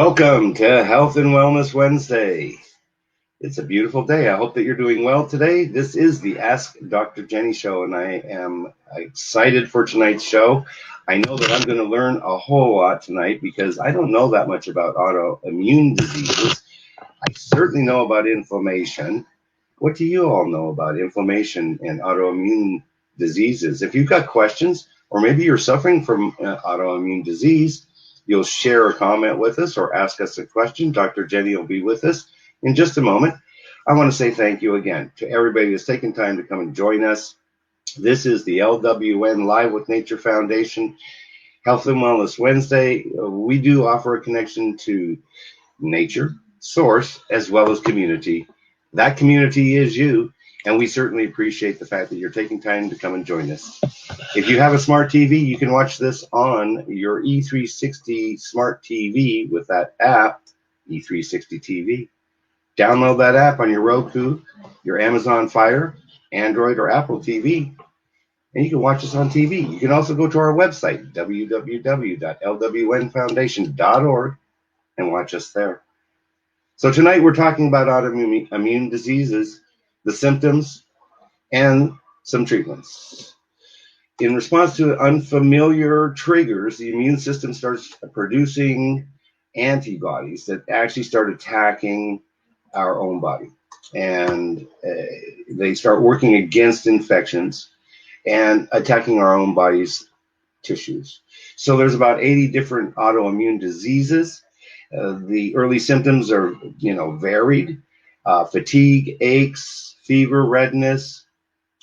Welcome to Health and Wellness Wednesday. It's a beautiful day. I hope that you're doing well today. This is the Ask Dr. Jenny show, and I am excited for tonight's show. I know that I'm going to learn a whole lot tonight because I don't know that much about autoimmune diseases. I certainly know about inflammation. What do you all know about inflammation and autoimmune diseases? If you've got questions, or maybe you're suffering from autoimmune disease, you'll share a comment with us or ask us a question. Dr. Jenny will be with us in just a moment. I want to say thank you again to everybody that's taken time to come and join us. This is the LWN Live with Nature Foundation Health and Wellness Wednesday. We do offer a connection to nature, source, as well as community. That community is you, and we certainly appreciate the fact that you're taking time to come and join us. If you have a smart TV, you can watch this on your E360 smart TV with that app, E360 TV. Download that app on your Roku, your Amazon Fire, Android, or Apple TV, and you can watch us on TV. You can also go to our website, www.lwnfoundation.org, and watch us there. So tonight we're talking about autoimmune diseases, the symptoms, and some treatments. In response to unfamiliar triggers, the immune system starts producing antibodies that actually start attacking our own body. And they start working against infections and attacking our own body's tissues. So there's about 80 different autoimmune diseases. The early symptoms are, varied. Fatigue, aches, fever, redness,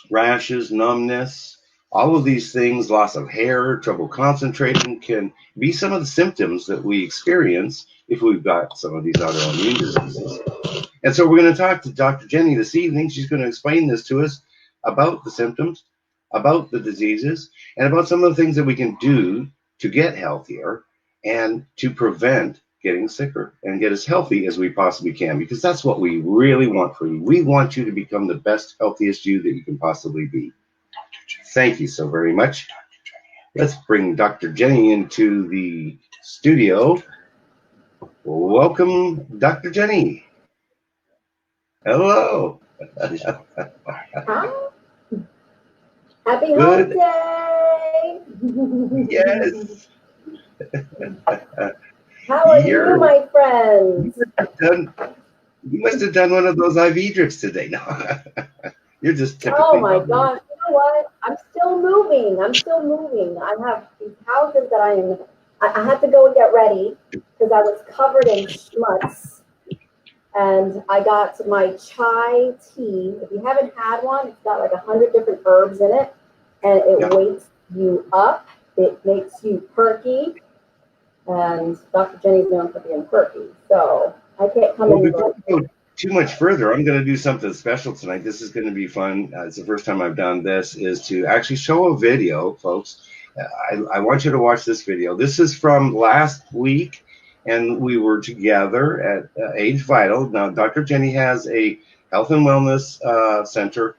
rashes, numbness, all of these things, loss of hair, trouble concentrating, can be some of the symptoms that we experience if we've got some of these autoimmune diseases. And so we're going to talk to Dr. Jenny this evening. She's going to explain this to us about the symptoms, about the diseases, and about some of the things that we can do to get healthier and to prevent getting sicker and get as healthy as we possibly can, because that's what we really want for you. We want you to become the best, healthiest you that you can possibly be. Thank you so very much. Let's bring Dr. Jenny into the studio. Welcome, Dr. Jenny. Hello. Hi. Happy Hump Day. Yes. How are you, my friends? You must have done one of those IV drips today. No, you're just typically. Oh my gosh! You know what? I'm still moving. I have these houses that I had to go and get ready because I was covered in schmutz. And I got my chai tea. If you haven't had one, it's got like 100 different herbs in it, and it wakes you up. It makes you perky. And Dr. Jenny's known for being perky, so I can't come in. Before we go too much further, I'm going to do something special tonight. This is going to be fun. It's the first time I've done this, is to actually show a video, folks. I want you to watch this video. This is from last week, and we were together at Age Vital. Now, Dr. Jenny has a health and wellness center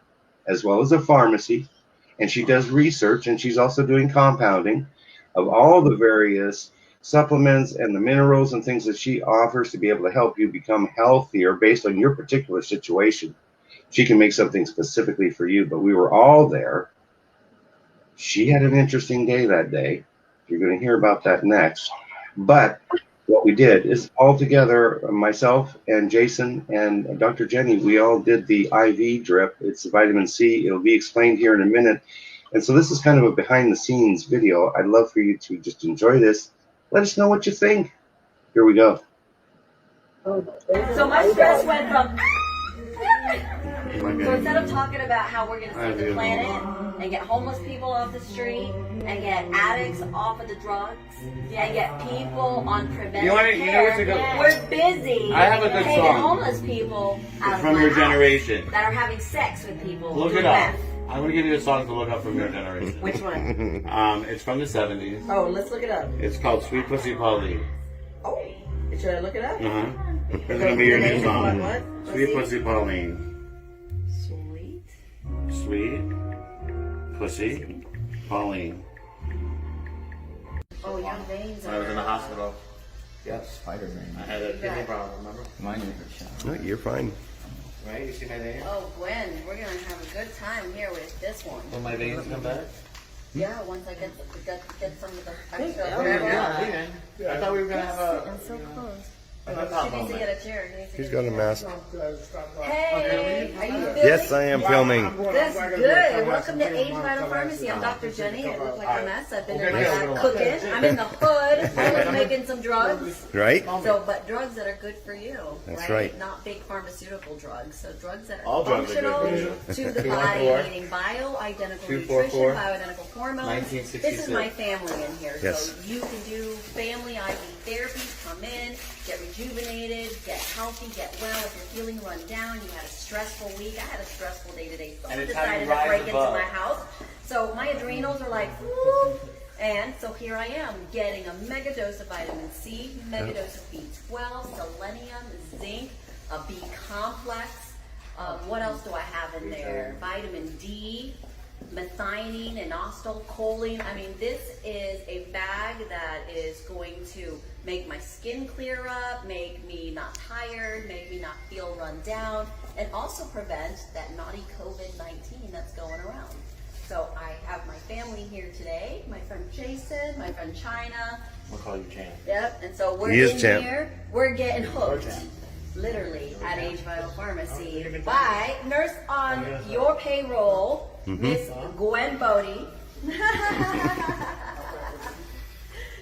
as well as a pharmacy, and she does research, and she's also doing compounding of all the various supplements and the minerals and things that she offers to be able to help you become healthier based on your particular situation. She can make something specifically for you, but we were all there. She had an interesting day that day. You're going to hear about that next. But what we did is all together, myself and Jason and Dr. Jenny, we all did the IV drip. It's vitamin C. It'll be explained here in a minute. And so this is kind of a behind the scenes video. I'd love for you to just enjoy this. Let us know what you think. Here we go. So my stress went from... So instead of talking about how we're going to save the planet and get homeless people off the street and get addicts off of the drugs and get people on preventive care, we're busy taking homeless people out from of your my generation house that are having sex with people. Look it up. I'm going to give you a song to look up from your generation. Which one? It's from the 70s. Oh, let's look it up. It's called Sweet Pussy Pauline. Oh, should I look it up? Uh-huh. It's going to be your new song. What? Sweet Pussy Pauline. Sweet Pussy Pauline. Oh, young veins. I was in the hospital. Yep. Spider-Man. I had a kidney problem, remember? Mine never shot. No, you're fine. Right? You see my veins? Oh, Gwen, we're gonna have a good time here with this one. Will my veins come back? Yeah, once I get some of the extra. I thought we were gonna have a. I'm so close. A hip She hop needs to moment. get a chair. He's got a mask. Hey, are you filming? Yes, I am filming. That's good. Welcome to Age Vital Pharmacy. I'm Dr. Jenny. I look like a mess. I've been in my lab cooking. I'm in the hood. I'm making some drugs. Right? So, but drugs that are good for you. That's right. Not big pharmaceutical drugs. So drugs that are All drugs are functional good for you. to the body, meaning bioidentical nutrition, bioidentical hormones. 1966. This is my family in here. Yes. So you can do family IV therapy. Come in, get rejuvenated, get healthy, get well. If you're feeling run down, you had a stressful week. I had a stressful day today. Someone decided to break into my house. So my adrenals are like, whoop. And so here I am getting a mega dose of vitamin C, mega dose of B12, selenium, zinc, a B complex. What else do I have in there? Vitamin D, methionine, and acetylcholine. I mean, this is a bag that is going to make my skin clear up, make me not tired, make me not feel run down, and also prevent that naughty COVID-19 that's going around. So I have my family here today, my friend Jason, my friend China. We'll call you Champ. Yep, and so we're He is in Champ. here, we're getting hooked, literally, at Age Vital Pharmacy by nurse on your payroll, Miss Gwen Bodie.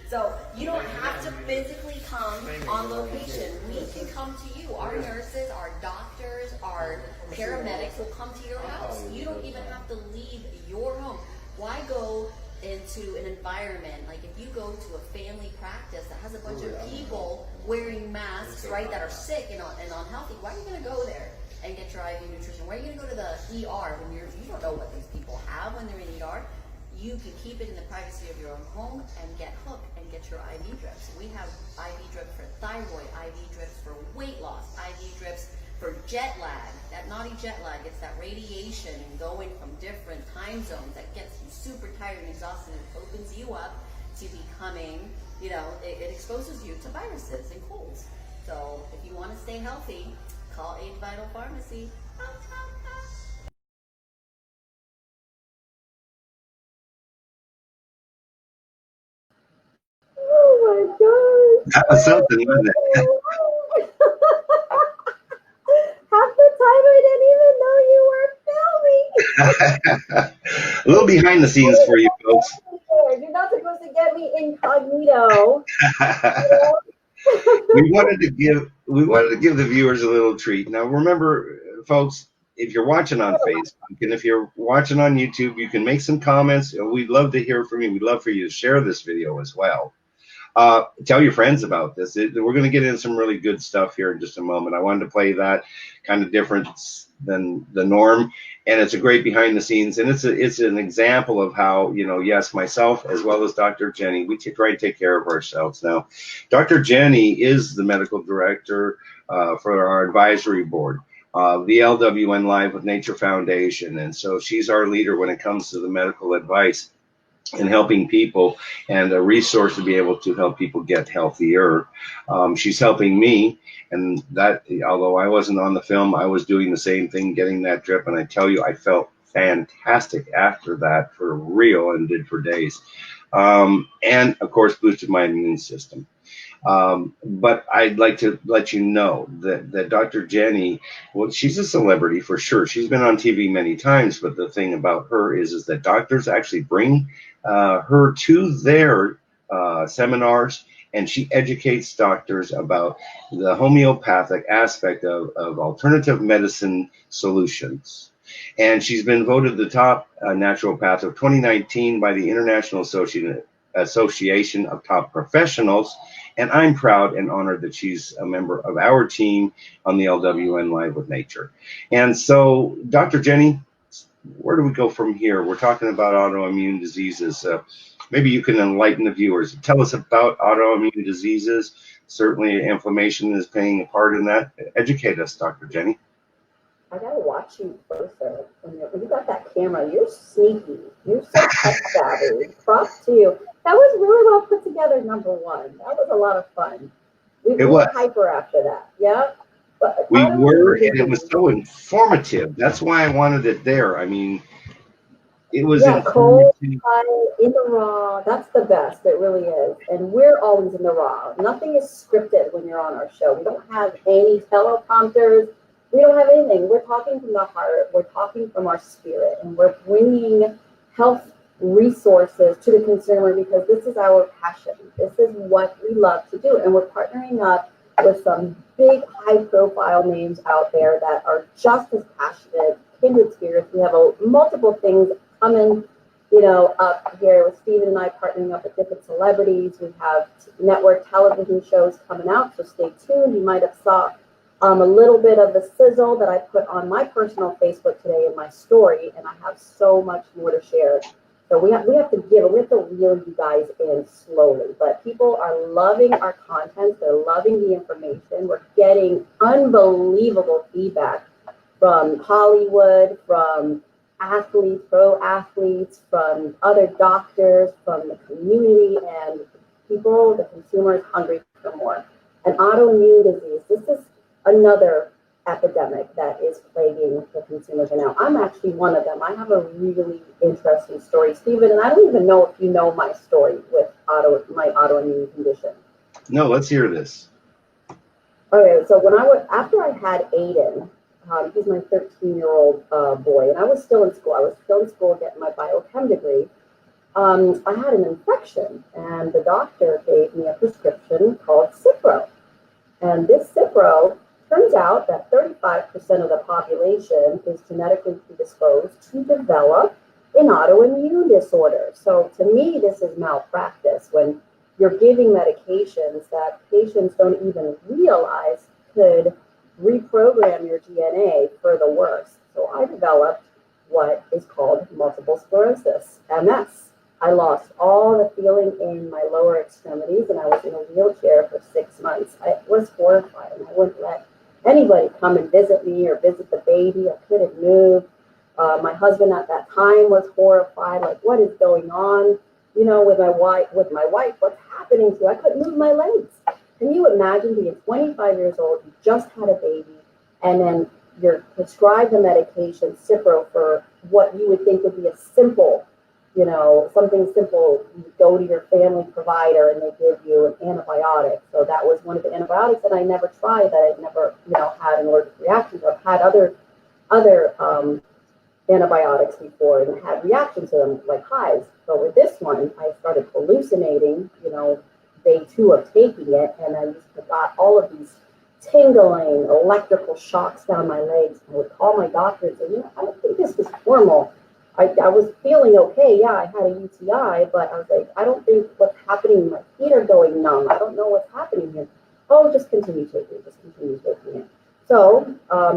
So you don't have to physically come on location. We can come to you. Our nurses, our doctors, our paramedics will come to your house. You don't even have to leave your home. Why go into an environment, like if you go to a family practice that has a bunch of people wearing masks, right, that are sick and unhealthy, why are you going to go there and get your IV nutrition? Why are you going to go to the ER when you don't know what these people have when they're in ER? You can keep it in the privacy of your own home and get hooked and get your IV drips. We have IV drips for thyroid, IV drips for weight loss, IV drips for jet lag, that naughty jet lag. It's that radiation and going from different time zones that gets you super tired and exhausted and opens you up to becoming, it exposes you to viruses and colds. So if you want to stay healthy, call Age Vital Pharmacy. Oh my gosh. That was something, wasn't it? Half the time I didn't even know you were filming. A little behind the scenes for you folks. You're not supposed to get me incognito. we wanted to give the viewers a little treat. Now remember, folks, if you're watching on Facebook and if you're watching on YouTube, you can make some comments. We'd love to hear from you. We'd love for you to share this video as well. Tell your friends about this. We're going to get into some really good stuff here in just a moment. I wanted to play that kind of different than the norm, and it's a great behind the scenes, and it's an example of how, yes, myself as well as Dr. Jenny, we try to take care of ourselves. Now, Dr. Jenny is the medical director for our advisory board, the LWN Live with Nature Foundation, and so she's our leader when it comes to the medical advice and helping people, and a resource to be able to help people get healthier. She's helping me, and that, although I wasn't on the film, I was doing the same thing, getting that drip, and I tell you, I felt fantastic after that, for real, and did for days. And of course, boosted my immune system. But I'd like to let you know that Dr. Jenny, well, she's a celebrity for sure. She's been on TV many times, but the thing about her is that doctors actually bring her to their seminars, and she educates doctors about the homeopathic aspect of alternative medicine solutions. And she's been voted the top naturopath of 2019 by the International Association of Top Professionals. And I'm proud and honored that she's a member of our team on the LWN Live with Nature. And so, Dr. Jenny, where do we go from here? We're talking about autoimmune diseases. Maybe you can enlighten the viewers. Tell us about autoimmune diseases. Certainly, inflammation is playing a part in that. Educate us, Dr. Jenny. I gotta watch you closer. When you got that camera, you're sneaky. You're so tech savvy. Props to you. That was really well put together, number one. That was a lot of fun. It were was. hyper after that. Yeah. But We were, autoimmune and it was disease, so informative. That's why I wanted it there. I mean, it was yeah, cold, informative. high, in the raw, that's the best. It really is. And we're always in the raw. Nothing is scripted when you're on our show. We don't have any teleprompters. We don't have anything. We're talking from the heart. We're talking from our spirit. And we're bringing health resources to the consumer because this is our passion. This is what we love to do. And we're partnering up with some big high profile names out there that are just as passionate, kindred spirits. We have multiple things coming, up here with Stephen and I partnering up with different celebrities. We have network television shows coming out, so stay tuned. You might have saw a little bit of the sizzle that I put on my personal Facebook today in my story, and I have so much more to share. So we have to reel you guys in slowly. But people are loving our content. They're loving the information. We're getting unbelievable feedback from Hollywood, from athletes, pro athletes, from other doctors, from the community, and people, the consumers hungry for more. And autoimmune disease, this is another epidemic that is plaguing the consumers now. I'm actually one of them. I have a really interesting story, Stephen, and I don't even know if you know my story with my autoimmune condition. No, let's hear this. Okay, so after I had Aiden, he's my 13-year-old boy, and I was still in school. I was still in school getting my biochem degree. I had an infection, and the doctor gave me a prescription called Cipro. And this Cipro, turns out that 35% of the population is genetically predisposed to develop an autoimmune disorder. So to me, this is malpractice when you're giving medications that patients don't even realize could reprogram your DNA for the worse. So I developed what is called multiple sclerosis, MS. I lost all the feeling in my lower extremities, and I was in a wheelchair for 6 months. I was horrified, and I wouldn't let anybody come and visit me or visit the baby. I couldn't move. My husband at that time was horrified, like, what is going on? With my wife, what's happening to you? I couldn't move my legs. Can you imagine being 25 years old, you just had a baby, and then you're prescribed the medication, Cipro, for what you would think would be a simple, something simple. You go to your family provider and they give you an antibiotic. So that was one of the antibiotics that I never tried, that I'd never, had an allergic reaction to. I've had other antibiotics before and had reactions to them, like hives. But with this one, I started hallucinating, day 2 of taking it, and I used to got all of these tingling, electrical shocks down my legs. I would call my doctor and say, I don't think this is normal. I was feeling okay. Yeah, I had a UTI, but I was like, I don't think what's happening. My feet are going numb. I don't know what's happening here. Oh, just continue taking it. So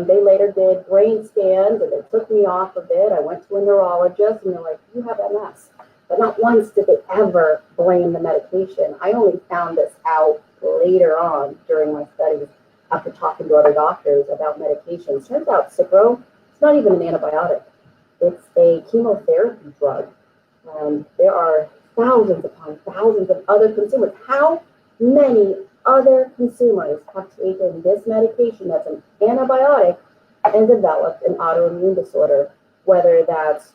they later did brain scans, and they took me off of it. I went to a neurologist, and they're like, you have MS. But not once did they ever blame the medication. I only found this out later on during my studies after talking to other doctors about medications. Turns out Cipro, it's not even an antibiotic. It's a chemotherapy drug. There are thousands upon thousands of other consumers. How many other consumers have taken this medication that's an antibiotic and developed an autoimmune disorder, whether that's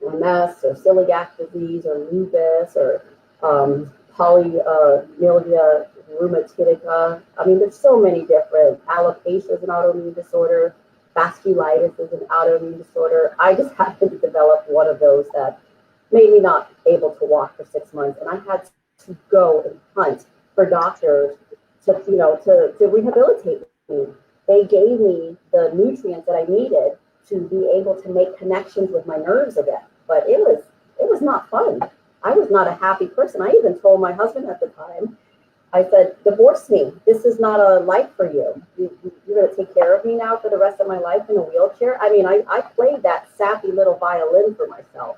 MS or celiac disease or lupus or polymyalgia rheumatica? I mean, there's so many different. Alopecia is an autoimmune disorder. Vasculitis is an autoimmune disorder. I just happened to develop one of those that made me not able to walk for 6 months, and I had to go and hunt for doctors to rehabilitate me. They gave me the nutrients that I needed to be able to make connections with my nerves again. But it was not fun. I was not a happy person. I even told my husband at the time, I said, divorce me. This is not a life for you. You're going to take care of me now for the rest of my life in a wheelchair? I mean, I played that sappy little violin for myself.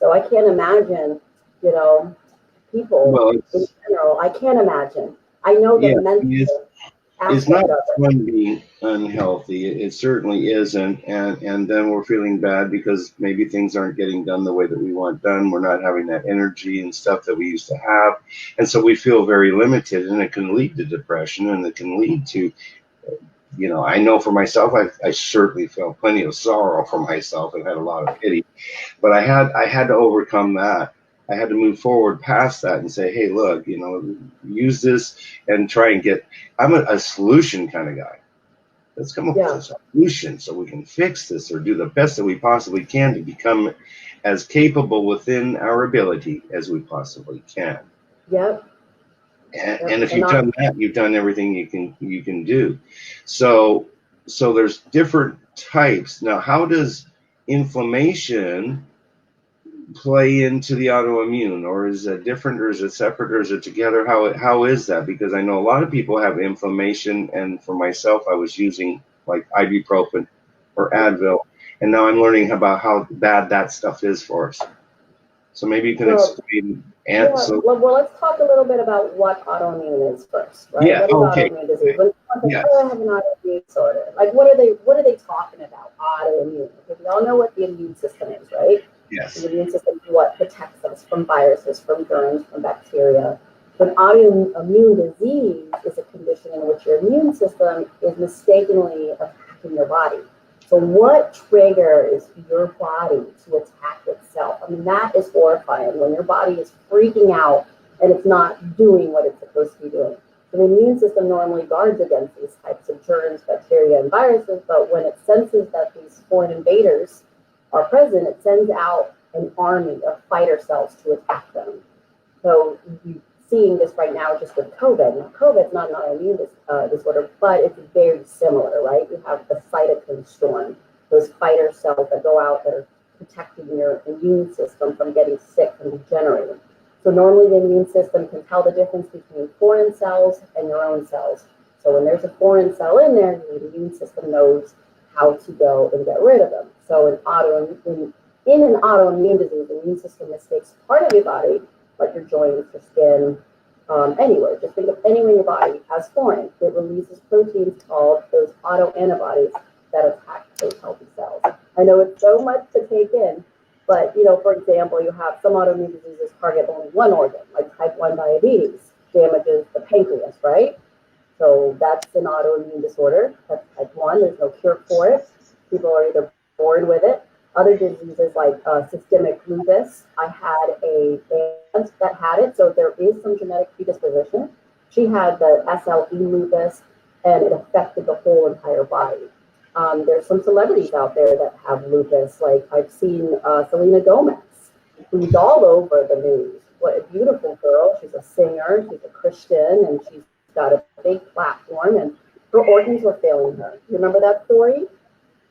So I can't imagine, people Well, in general. I can't imagine. I know the mental. it's not aspect of it. fun being unhealthy. It certainly isn't. And then we're feeling bad because maybe things aren't getting done the way that we want done. We're not having that energy and stuff that we used to have. And so we feel very limited, and it can lead to depression, and it can lead to, I know for myself, I certainly felt plenty of sorrow for myself and had a lot of pity. But I had to overcome that. I had to move forward past that and say, hey, look, use this and try and get. I'm a solution kind of guy. Let's come up with Yeah. a solution so we can fix this or do the best that we possibly can to become as capable within our ability as we possibly can. Yep. And if you've done that, you've done everything you can do. So there's different types. Now, how does inflammation play into the autoimmune, or is it different, or is it separate, or is it together? How is that? Because I know a lot of people have inflammation, and for myself, I was using like ibuprofen or Advil, and now I'm learning about how bad that stuff is for us. So maybe you can explain. Well, let's talk a little bit about what autoimmune is first, right? Yeah. What is Okay. autoimmune disease? When I have an autoimmune disorder, like what are they talking about? Autoimmune. Because we all know what the immune system is, right? Yes. The immune system is what protects us from viruses, from germs, from bacteria. But autoimmune disease is a condition in which your immune system is mistakenly attacking your body. So what triggers your body to attack itself? I mean, that is horrifying when your body is freaking out and it's not doing what it's supposed to be doing. So the immune system normally guards against these types of germs, bacteria, and viruses, but when it senses that these foreign invaders are present, it sends out an army of fighter cells to attack them. So you're seeing this right now just with COVID. Now, COVID is not an autoimmune disorder, but it's very similar, right? You have the cytokine storm, those fighter cells that go out that are protecting your immune system from getting sick and degenerating. So normally the immune system can tell the difference between foreign cells and your own cells. So when there's a foreign cell in there, the immune system knows how to go and get rid of them. So in an autoimmune disease, the immune system mistakes part of your body, like your joints, your skin, anywhere. Just think of anywhere in your body as foreign. It releases proteins called those autoantibodies that attack those healthy cells. I know it's so much to take in, but for example, you have some autoimmune diseases target only one organ, like type 1 diabetes damages the pancreas, right? So that's an autoimmune disorder. That's type 1. There's no cure for it. People are either born with it. Other diseases like systemic lupus, I had a aunt that had it, so there is some genetic predisposition. She had the SLE lupus, and it affected the whole entire body. There's some celebrities out there that have lupus, like I've seen Selena Gomez, who's all over the news. What a beautiful girl. She's a singer, she's a Christian, and she's got a big platform, and her organs were failing her. You remember that story?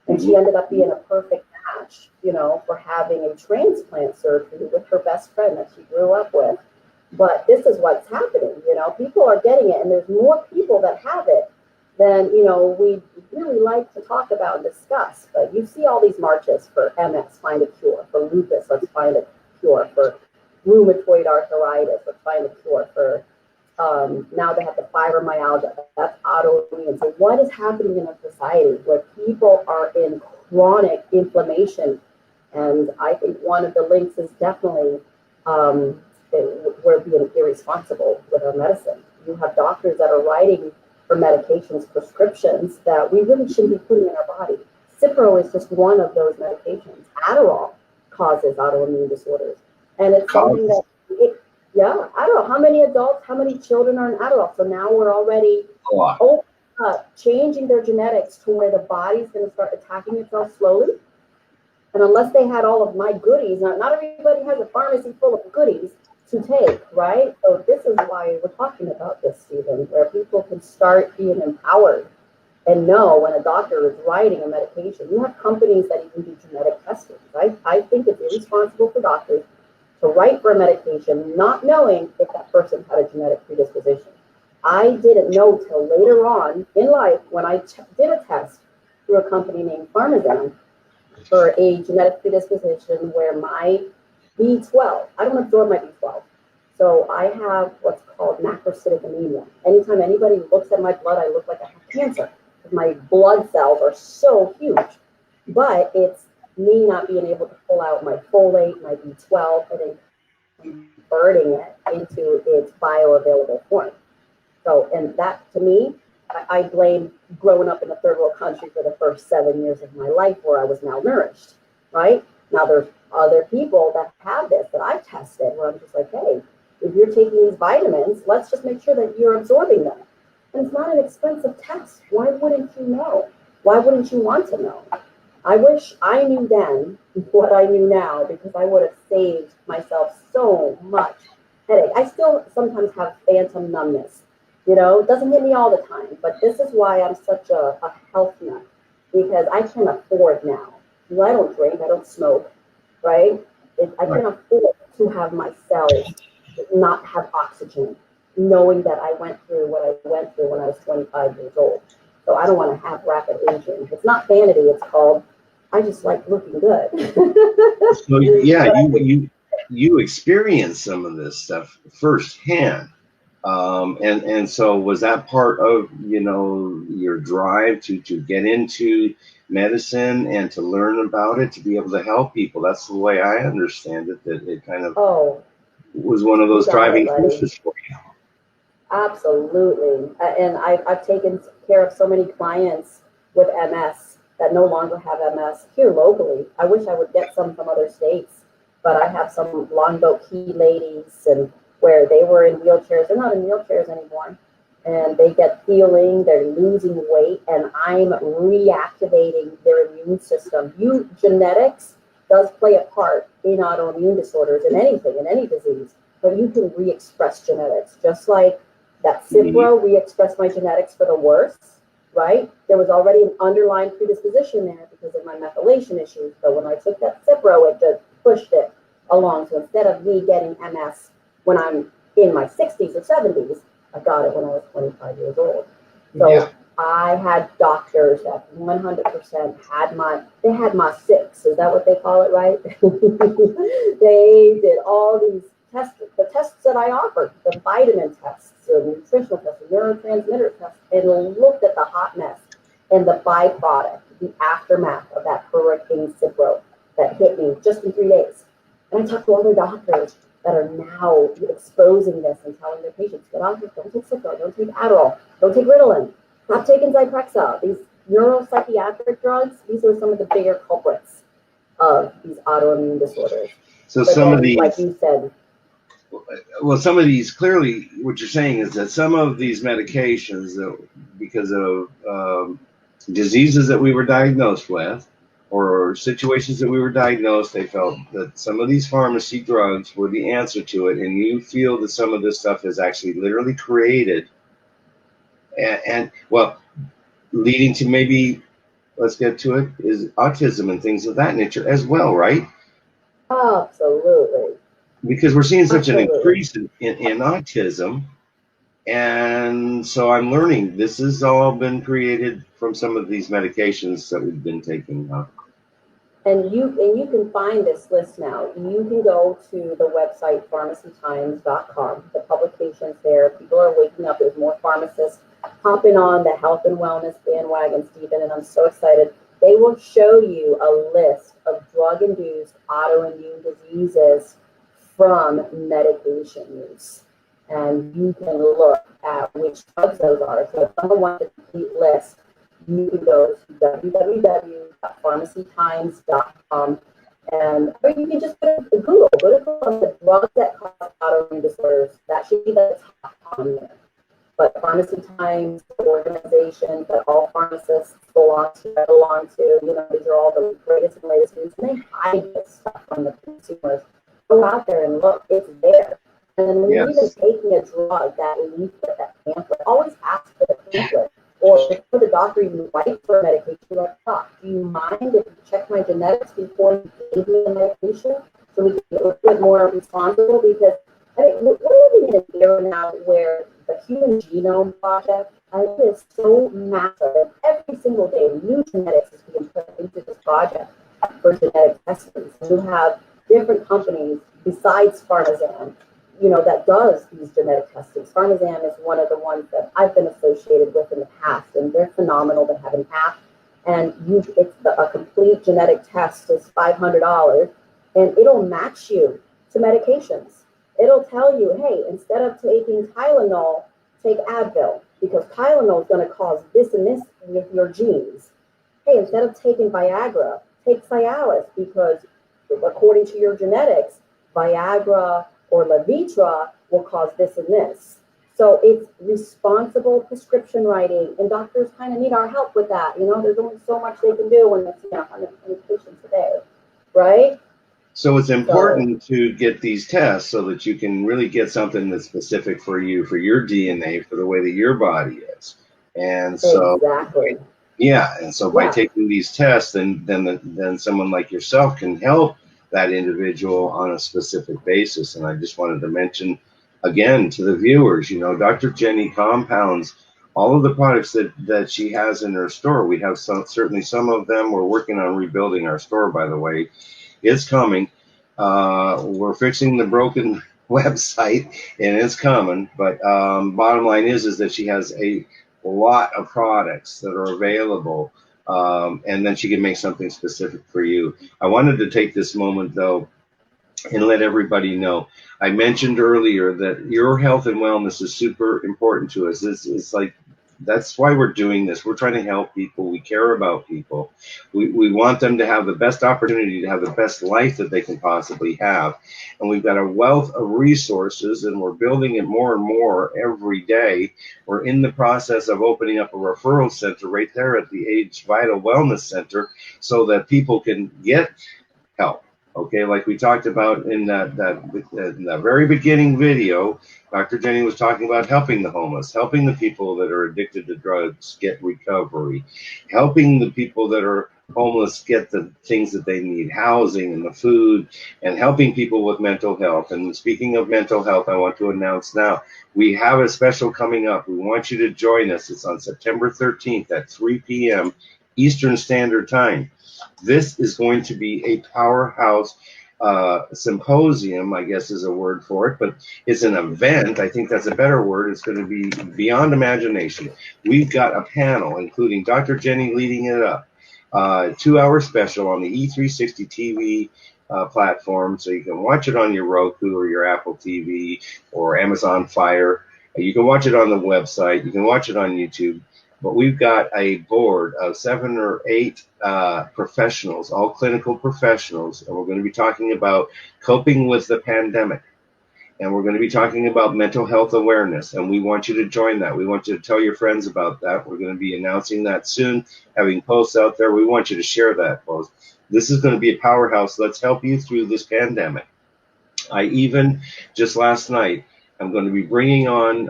And she ended up being a perfect match, for having a transplant surgery with her best friend that she grew up with. But this is what's happening, people are getting it, and there's more people that have it than, we really like to talk about and discuss. But you see all these marches for MS, find a cure, for lupus, let's find a cure, for rheumatoid arthritis, let's find a cure, for now they have the fibromyalgia, that's autoimmune. So what is happening in our society where people are in chronic inflammation? And I think one of the links is definitely we're being irresponsible with our medicine. You have doctors that are writing for medications, prescriptions that we really shouldn't be putting in our body. Cipro is just one of those medications. Adderall causes autoimmune disorders. And it's something that, I don't know how many adults, how many children are in Adderall. So now we're already changing their genetics to where the body's going to start attacking itself slowly. And unless they had all of my goodies, not everybody has a pharmacy full of goodies to take, right? So this is why we're talking about this, Stephen, where people can start being empowered and know when a doctor is writing a medication. You have companies that even do genetic testing, right? I think it's irresponsible for doctors to write for a medication not knowing if that person had a genetic predisposition. I didn't know till later on in life when I did a test through a company named Pharmazen for a genetic predisposition where my B12, I don't absorb my B12. So I have what's called macrocytic anemia. Anytime anybody looks at my blood, I look like I have cancer. My blood cells are so huge, but it's me not being able to pull out my folate, my B12, and then converting it into its bioavailable form. So, and that to me, I blame growing up in a third world country for the first 7 years of my life where I was malnourished, right? Now there's other people that have this that I've tested where I'm just like, hey, if you're taking these vitamins, let's just make sure that you're absorbing them. And it's not an expensive test. Why wouldn't you know? Why wouldn't you want to know? I wish I knew then what I knew now, because I would have saved myself so much headache. I still sometimes have phantom numbness. You know, it doesn't hit me all the time, but this is why I'm such a health nut, because I can afford now. I don't drink, I don't smoke, right? I can afford to have my cells not have oxygen, knowing that I went through what I went through when I was 25 years old. So I don't want to have rapid aging. It's not vanity, it's called, I just like looking good. So yeah, you experienced some of this stuff firsthand. And so was that part of, you know, your drive to get into medicine and to learn about it, to be able to help people? That's the way I understand it, that it kind of was one of those driving forces for you. Absolutely. And I've taken care of so many clients with MS that no longer have MS here locally. I wish I would get some from other states, but I have some Longboat Key ladies and where they were in wheelchairs. They're not in wheelchairs anymore. And they get healing, they're losing weight, and I'm reactivating their immune system. Genetics does play a part in autoimmune disorders, in anything, in any disease, but you can re-express genetics. Just like that Cipro re-expressed my genetics for the worst, right? There was already an underlying predisposition there because of my methylation issues. So when I took that Cipro, it just pushed it along. So instead of me getting MS when I'm in my 60s or 70s, I got it when I was 25 years old. So I had doctors that 100% had my six. Is that what they call it, right? They did all these tests, the tests that I offered, the vitamin tests, the nutritional tests, the neurotransmitter tests, and looked at the hot mess and the byproduct, the aftermath of that Hurricane Cipro that hit me just in 3 days. And I talked to other doctors that are now exposing this and telling their patients, get off it, don't take Cipro, don't take Adderall, don't take Ritalin, stop taking Zyprexa. These neuropsychiatric drugs, these are some of the bigger culprits of these autoimmune disorders. So but some of these, like you said, well, some of these, clearly what you're saying is that some of these medications, because of diseases that we were diagnosed with, or situations that we were diagnosed, they felt that some of these pharmacy drugs were the answer to it, and you feel that some of this stuff is actually literally created, and well, leading to maybe, let's get to it, is autism and things of that nature as well, right? Absolutely. Because we're seeing such an increase in autism, and so I'm learning this has all been created from some of these medications that we've been taking. And you can find this list now. You can go to the website pharmacytimes.com. The publications there. People are waking up. There's more pharmacists hopping on the health and wellness bandwagon, Stephen, and I'm so excited. They will show you a list of drug-induced autoimmune diseases from medication use. And you can look at which drugs those are. So if someone wants a complete list, you can go to www.pharmacytimes.com or you can just go to Google the drugs that cause autoimmune disorders. That should be the top on there. But Pharmacy Times, the organization that all pharmacists belong to, you know, these are all the greatest and latest news, and they hide this stuff from the consumers. Go out there and look, it's there. And then when you're even taking a drug, that leaflet, that pamphlet, always ask for the pamphlet. Or before the doctor even writes for a medication, you're like, doc, do you mind if you check my genetics before you give me the medication? So we can be a little bit more responsible, because I mean, we're living in an era now where the Human Genome Project is so massive, and every single day new genetics is being put into this project for genetic testing. So you have different companies besides Pharmasan that does these genetic testings. Pharmazam is one of the ones that I've been associated with in the past, and they're phenomenal. They have an app, and a complete genetic test is $500, and it'll match you to medications. It'll tell you, hey, instead of taking Tylenol, take Advil, because Tylenol is going to cause this and this with your genes. Hey, instead of taking Viagra, take Cialis, because according to your genetics, Viagra or Levitra will cause this and this. So it's responsible prescription writing, and doctors kind of need our help with that. There's only so much they can do when it's 120 patients a day, right? So it's important to get these tests so that you can really get something that's specific for you, for your DNA, for the way that your body is. And so, exactly. Yeah, and so by taking these tests, then someone like yourself can help that individual on a specific basis. And I just wanted to mention again to the viewers, Dr. Jenny compounds all of the products that she has in her store. We have certainly some of them. We're working on rebuilding our store, by the way. It's coming. We're fixing the broken website, and it's coming. But bottom line is that she has a lot of products that are available, and then she can make something specific for you. I wanted to take this moment, though, and let everybody know. I mentioned earlier that your health and wellness is super important to us. It's like, that's why we're doing this. We're trying to help people. We care about people. We want them to have the best opportunity to have the best life that they can possibly have. And we've got a wealth of resources, and we're building it more and more every day. We're in the process of opening up a referral center right there at the Age Vital Wellness Center so that people can get help. Okay, like we talked about in the very beginning video, Dr. Jenny was talking about helping the homeless, helping the people that are addicted to drugs get recovery, helping the people that are homeless get the things that they need, housing and the food, and helping people with mental health. And speaking of mental health, I want to announce now, we have a special coming up. We want you to join us. It's on September 13th at 3 p.m. Eastern Standard Time. This is going to be a powerhouse symposium, I guess is a word for it, but it's an event. I think that's a better word. It's going to be beyond imagination. We've got a panel, including Dr. Jenny leading it up, 2-hour special on the E360 TV platform, so you can watch it on your Roku or your Apple TV or Amazon Fire. You can watch it on the website. You can watch it on YouTube. But we've got a board of 7 or 8 professionals, all clinical professionals, and we're going to be talking about coping with the pandemic. And we're going to be talking about mental health awareness, and we want you to join that. We want you to tell your friends about that. We're going to be announcing that soon, having posts out there. We want you to share that post. This is going to be a powerhouse. Let's help you through this pandemic. I even, just last night, I'm going to be bringing on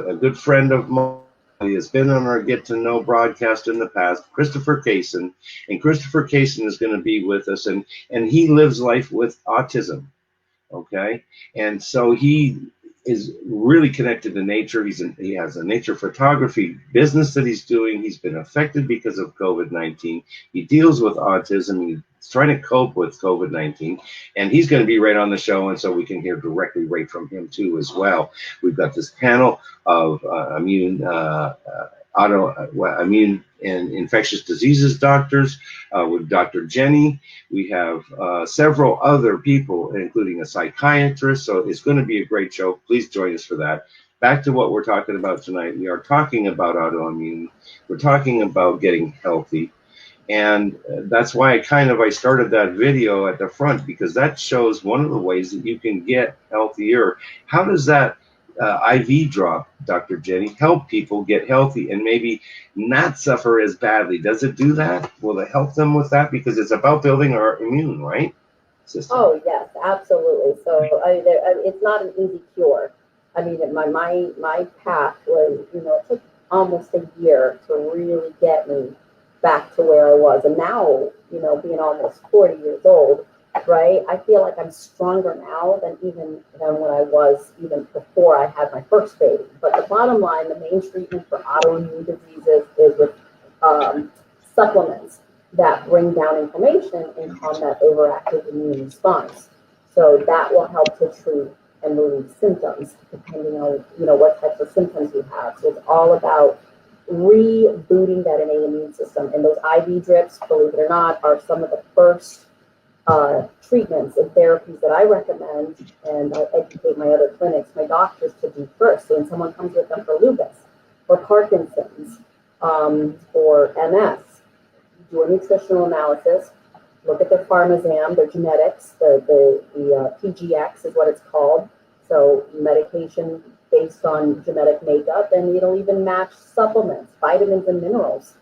a good friend of mine. He has been on our Get to Know broadcast in the past, Christopher Kaysen, and Christopher Kaysen is going to be with us, and he lives life with autism, okay? And so he is really connected to nature. He has a nature photography business that he's doing. He's been affected because of COVID-19. He deals with autism. He's trying to cope with COVID-19, and he's going to be right on the show, and so we can hear directly right from him too as well. We've got this panel of autoimmune and infectious diseases doctors with Dr. Jenny. We have several other people, including a psychiatrist. So it's going to be a great show. Please join us for that. Back to what we're talking about tonight. We are talking about autoimmune. We're talking about getting healthy. And that's why I started that video at the front, because that shows one of the ways that you can get healthier. How does that IV drop, Dr. Jenny, help people get healthy and maybe not suffer as badly? Does it do that? Will it help them with that? Because it's about building our immune, right, system. Oh, yes, absolutely. So it's not an easy cure. I mean, my path was, it took almost a year to really get me back to where I was. And now, being almost 40 years old, right, I feel like I'm stronger now than when I was even before I had my first baby. But the bottom line, the main treatment for autoimmune diseases is with supplements that bring down inflammation and combat overactive immune response. So that will help to treat and relieve symptoms, depending on, what types of symptoms you have. So it's all about rebooting that innate immune system. And those IV drips, believe it or not, are some of the first treatments and therapies that I recommend, and I educate my other clinics, my doctors, to do first. So when someone comes with them for lupus or Parkinson's or MS, do a nutritional analysis, look at their pharmazam, their genetics, the PGX is what it's called. So medication based on genetic makeup, and it'll even match supplements, vitamins and minerals,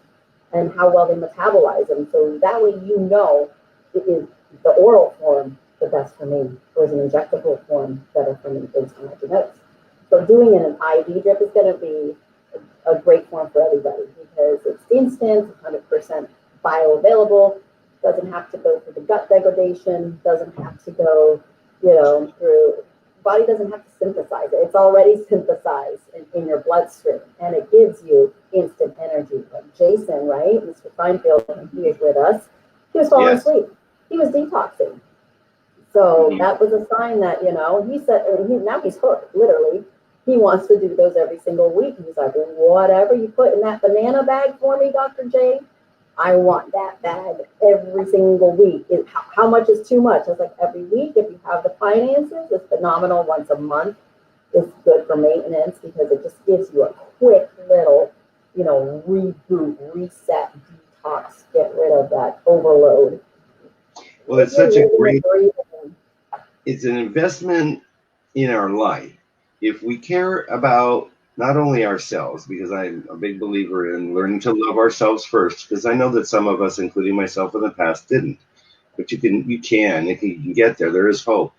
and how well they metabolize them. So that way is the oral form the best for me, or is an injectable form better for me based on my genetics. So doing an IV drip is going to be a great form for everybody because it's instant, 100% bioavailable, doesn't have to go through the gut degradation, doesn't have to go, through, body doesn't have to synthesize it. It's already synthesized in your bloodstream, and it gives you instant energy. Like Jason, right? Mr. Feinfield, when he was with us, he was falling asleep. He was detoxing. So that was a sign that, he said, now he's hooked, literally. He wants to do those every single week. He's like, whatever you put in that banana bag for me, Dr. J, I want that bag every single week. How much is too much? I was like, every week, if you have the finances, it's phenomenal. Once a month is good for maintenance because it just gives you a quick little, reboot, reset, detox, get rid of that overload. Well, it's such a great, it's an investment in our life. If we care about not only ourselves, because I'm a big believer in learning to love ourselves first, because I know that some of us, including myself in the past, didn't. But you can get there. There is hope.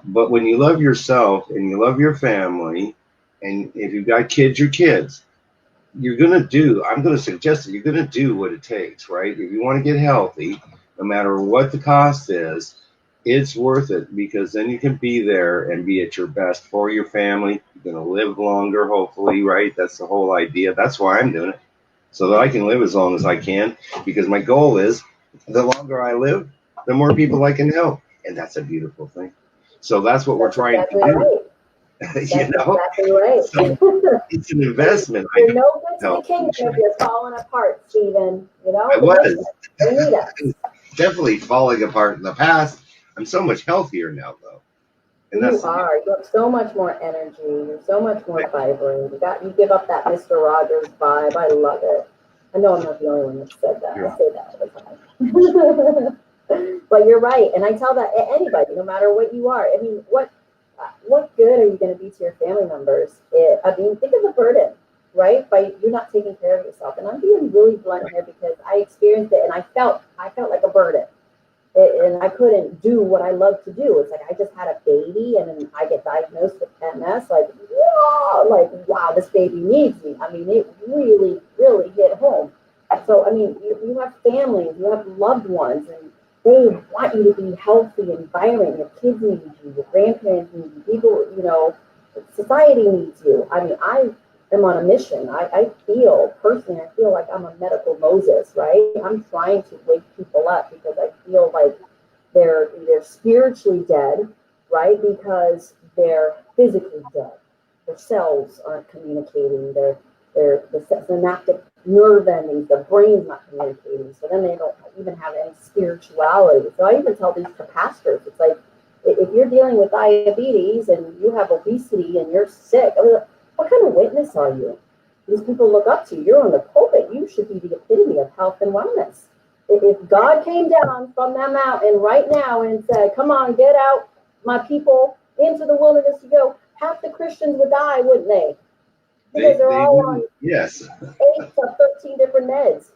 But when you love yourself and you love your family, and if you've got kids, your kids, I'm going to suggest that you're going to do what it takes, right? If you want to get healthy, no matter what the cost is, it's worth it because then you can be there and be at your best for your family. You're going to live longer, hopefully, right? That's the whole idea. That's why I'm doing it, so that I can live as long as I can, because my goal is the longer I live, the more people I can help. And that's a beautiful thing. So that's what we're trying to do. Right. Exactly right. So it's an investment. You're no good to the kingdom if you're falling apart, Stephen. I was. Definitely falling apart in the past. I'm so much healthier now, though. And you have so much more energy. You're so much more vibrant. You give up that Mr. Rogers vibe. I love it. I know I'm not the only one that said that. I say that all the time. But you're right. And I tell that anybody, no matter what you are. I mean, what good are you going to be to your family members? Think of the burden, right? By you not taking care of yourself. And I'm being really blunt here because I experienced it and I felt like a burden. And I couldn't do what I love to do. It's like I just had a baby and then I get diagnosed with MS. Wow, this baby needs me. I mean, it really, really hit home. So, you have families, you have loved ones, and they want you to be healthy and vibrant. Your kids need you, your grandparents need you, people, society needs you. I am on a mission. I feel like I'm a medical Moses, right? I'm trying to wake people up because I feel like they're spiritually dead, right? Because they're physically dead. Their cells aren't communicating. The synaptic nerve endings, the brain's not communicating. So then they don't even have any spirituality. So I even tell these to pastors, it's like, if you're dealing with diabetes and you have obesity and you're sick, what kind of witness are you? These people look up to you. You're on the pulpit. You should be the epitome of health and wellness. If God came down from that mountain right now and said, come on, get out, my people, into the wilderness to go, half the Christians would die, wouldn't they? Because they're all on 8 to 13 different meds.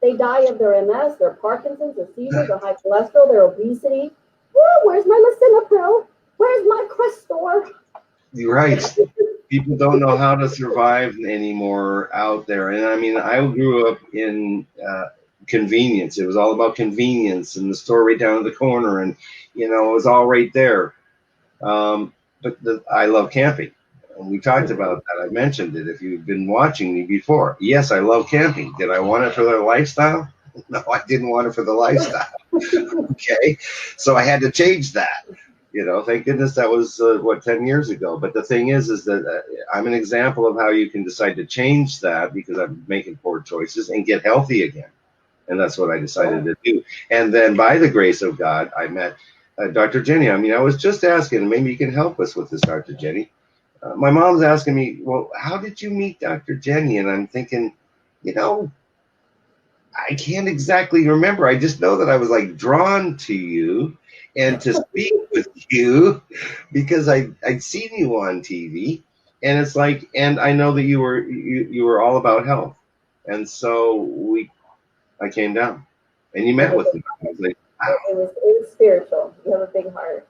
They die of their MS, their Parkinson's, their seizures, their high cholesterol, their obesity. Whoa, where's my lisinopril? Where's my Crestor? You're right. People don't know how to survive anymore out there. And I grew up in convenience. It was all about convenience and the store right down the corner. And, it was all right there. But I love camping. And we talked about that. I mentioned it if you've been watching me before. Yes, I love camping. Did I want it for the lifestyle? No, I didn't want it for the lifestyle. Okay. So I had to change that. Thank goodness that was 10 years ago. But the thing is that I'm an example of how you can decide to change that because I'm making poor choices and get healthy again. And that's what I decided to do. And then by the grace of God, I met Dr. Jenny. I mean, I was just asking, maybe you can help us with this, Dr. Jenny. My mom's asking me, well, how did you meet Dr. Jenny? And I'm thinking, I can't exactly remember. I just know that I was like drawn to you and to speak with you because I'd seen you on TV, and it's like, and I know that you were all about health, and so I came down, and you met with me. I was like, wow. It was spiritual. You have a big heart.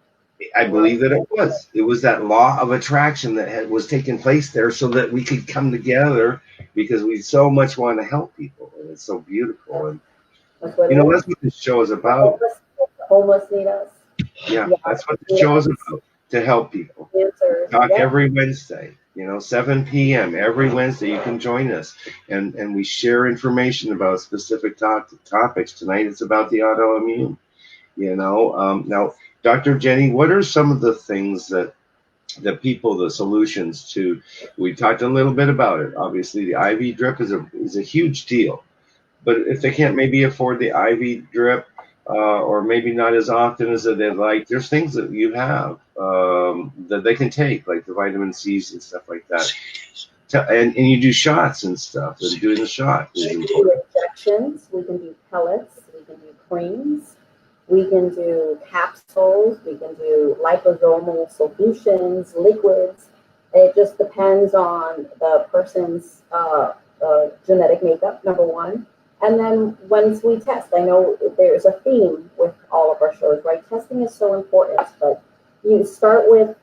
I believe that it was. It was that law of attraction that was taking place there, so that we could come together because we so much want to help people, and it's so beautiful. And that's what that's what this show is about. Homeless need us. Yeah, that's what the show is about, to help people. Answers. Talk every Wednesday, 7 p.m. every Wednesday. You can join us, and we share information about specific topics. Tonight it's about the autoimmune. Now, Dr. Jenny, what are some of the things that the solutions to? We talked a little bit about it. Obviously, the IV drip is a huge deal, but if they can't maybe afford the IV drip, or maybe not as often as they'd like, there's things that you have that they can take, like the vitamin C's and stuff like that. And you do shots and stuff. And doing the shot is important. We can do injections. We can do pellets. We can do creams. We can do capsules. We can do liposomal solutions, liquids. It just depends on the person's genetic makeup, number one. And then once we test, I know there's a theme with all of our shows, right? Testing is so important, but you start with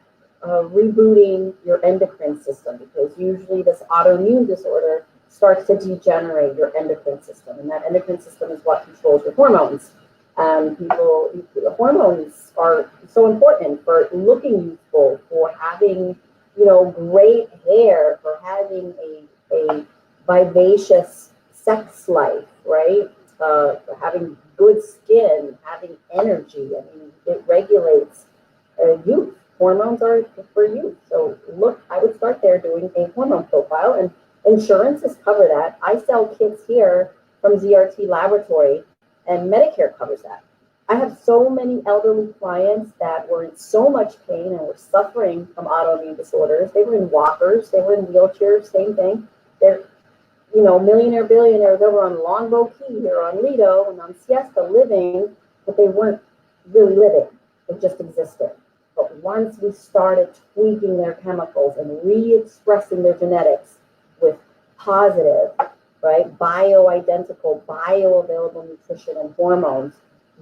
rebooting your endocrine system, because usually this autoimmune disorder starts to degenerate your endocrine system. And that endocrine system is what controls your hormones. The hormones are so important for looking youthful, for having, great hair, for having a vivacious sex life, right? Having good skin, having energy. I mean, it regulates youth. Hormones are for youth. So look, I would start there doing a hormone profile, and insurances cover that. I sell kits here from ZRT Laboratory, and Medicare covers that. I have so many elderly clients that were in so much pain and were suffering from autoimmune disorders. They were in walkers, they were in wheelchairs, same thing. They're millionaire, billionaires over on Longbow Key or on Lido and on Siesta living, but they weren't really living. They just existed. But once we started tweaking their chemicals and re-expressing their genetics with positive, right, bioidentical, bioavailable nutrition and hormones,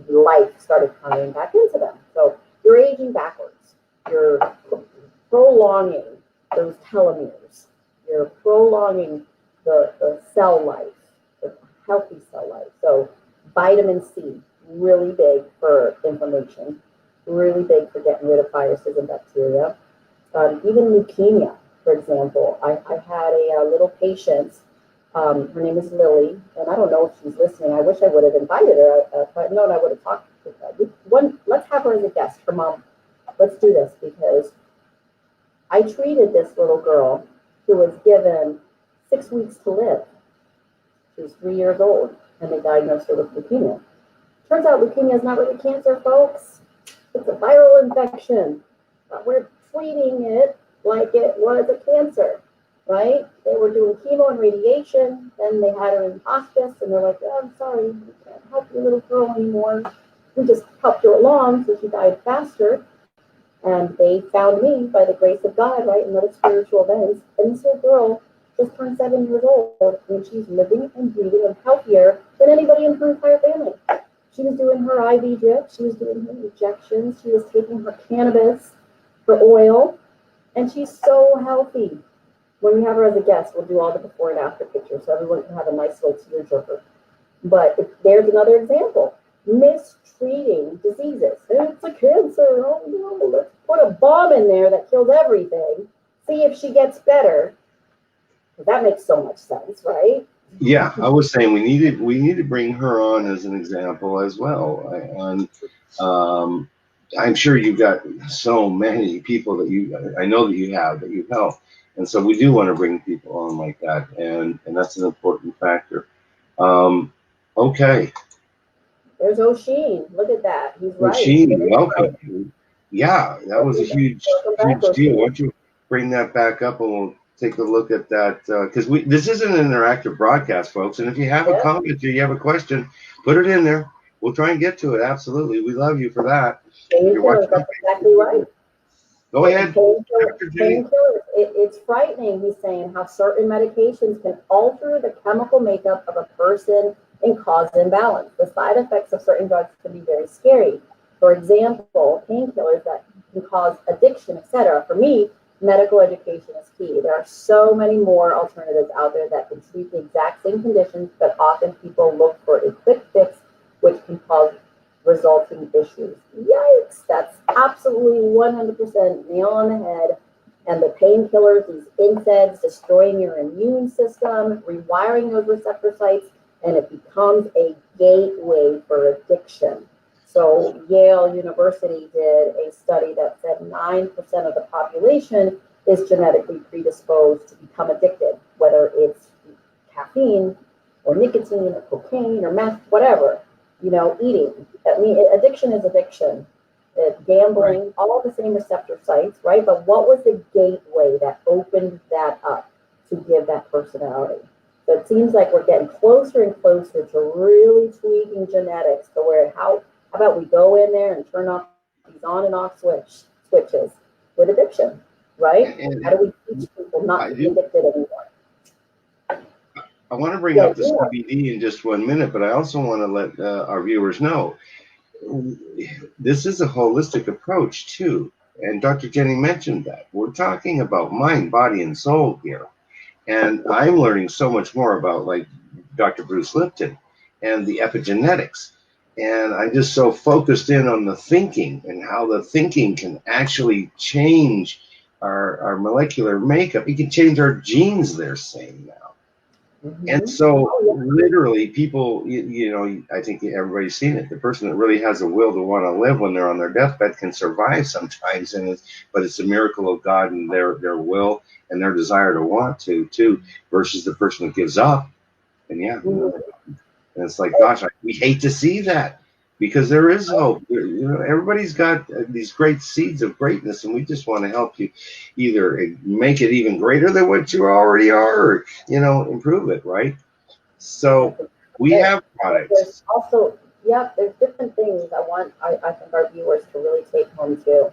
life started coming back into them. So you're aging backwards. You're prolonging those telomeres. You're prolonging the cell life, the healthy cell life. So vitamin C, really big for inflammation, really big for getting rid of viruses and bacteria. Even leukemia, for example. I had a little patient, her name is Lily, and I don't know if she's listening. I wish I would have invited her. If I'd known, I would have talked with her. Let's have her as a guest, her mom. Let's do this, because I treated this little girl who was given 6 weeks to live. She was 3 years old, and they diagnosed her with leukemia. Turns out leukemia is not really cancer, folks. It's a viral infection. We're treating it like it was a cancer, right? They were doing chemo and radiation, then they had her in hospice, and they're like, oh, I'm sorry, we can't help your little girl anymore. We just helped her along so she died faster. And they found me by the grace of God, right, in those spiritual events. And this little girl just turned 7 years old, and she's living and breathing and healthier than anybody in her entire family. She was doing her IV drip, she was doing her injections, she was taking her cannabis, her oil, and she's so healthy. When we have her as a guest, we'll do all the before and after pictures so everyone can have a nice little tearjerker. But there's another example. Mistreating diseases. It's a cancer. Oh no, let's put a bomb in there that kills everything. See if she gets better. That makes so much sense, right? Yeah, I was saying we need to bring her on as an example as well. And I'm sure you've got so many people I know that you have, that you help. And so we do want to bring people on like that. And that's an important factor. Um, okay. There's O'Sheen. Look at that. He's Well, right. It Sheen, is right. welcome. Yeah, that was a Welcome back, huge deal. Why O'Sheen. don't you bring that back up and we'll take a look at that? Because this is an interactive broadcast, folks. And if you have a Yeah. comment or you have a question, put it in there. We'll try and get to it. Absolutely. We love you for that. If you're watching, That's exactly right. go ahead. Dr. Jenny. Painkillers. It's frightening, he's saying, how certain medications can alter the chemical makeup of a person and cause imbalance. The side effects of certain drugs can be very scary. For example, painkillers that can cause addiction, etc. For me, medical education is key. There are so many more alternatives out there that can treat the exact same conditions, but often people look for a quick fix, which can cause resulting issues. Yikes, that's absolutely 100% nail on the head. And the painkillers, these NSAIDs, destroying your immune system, rewiring those receptor sites, and it becomes a gateway for addiction. So Yale University did a study that said 9% of the population is genetically predisposed to become addicted, whether it's caffeine or nicotine or cocaine or meth, whatever, eating. I mean, addiction is addiction. Gambling, right. All the same receptor sites, right? But what was the gateway that opened that up to give that personality? So it seems like we're getting closer and closer to really tweaking genetics to where how about we go in there and turn off these on and off switches with addiction, right? How do we teach people not to be addicted anymore? I want to bring up the CBD in just 1 minute, but I also want to let our viewers know this is a holistic approach too. And Dr. Jenny mentioned that. We're talking about mind, body, and soul here. And I'm learning so much more about like Dr. Bruce Lipton and the epigenetics. And I'm just so focused in on the thinking and how the thinking can actually change our molecular makeup. It can change our genes, they're saying now. Mm-hmm. And so literally people, I think everybody's seen it. The person that really has a will to want to live when they're on their deathbed can survive sometimes. But it's a miracle of God and their will and their desire to want to too, versus the person that gives up. And and it's like, gosh, we hate to see that because there is hope. Everybody's got these great seeds of greatness, and we just want to help you either make it even greater than what you already are, or, improve it, right? So we have products. There's also, there's different things I think our viewers to really take home too.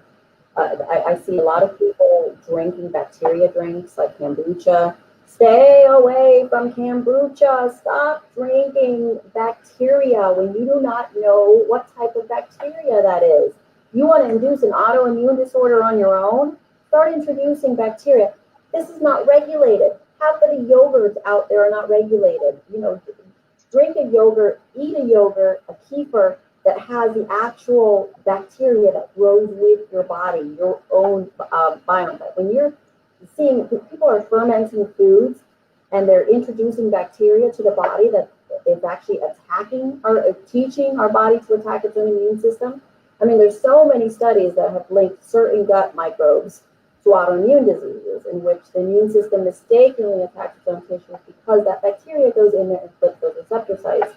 I see a lot of people drinking bacteria drinks like kombucha. Stay away from kombucha. Stop drinking bacteria when you do not know what type of bacteria that is. You want to induce an autoimmune disorder on your own? Start introducing bacteria. This is not regulated. Half of the yogurts out there are not regulated. Drink a yogurt, eat a yogurt, a kefir that has the actual bacteria that grows with your body, your own biome. When you're seeing people are fermenting foods and they're introducing bacteria to the body that is actually attacking or teaching our body to attack its own immune system. I mean, there's so many studies that have linked certain gut microbes to autoimmune diseases in which the immune system mistakenly attacks its own tissues because that bacteria goes in there and flips those receptor sites.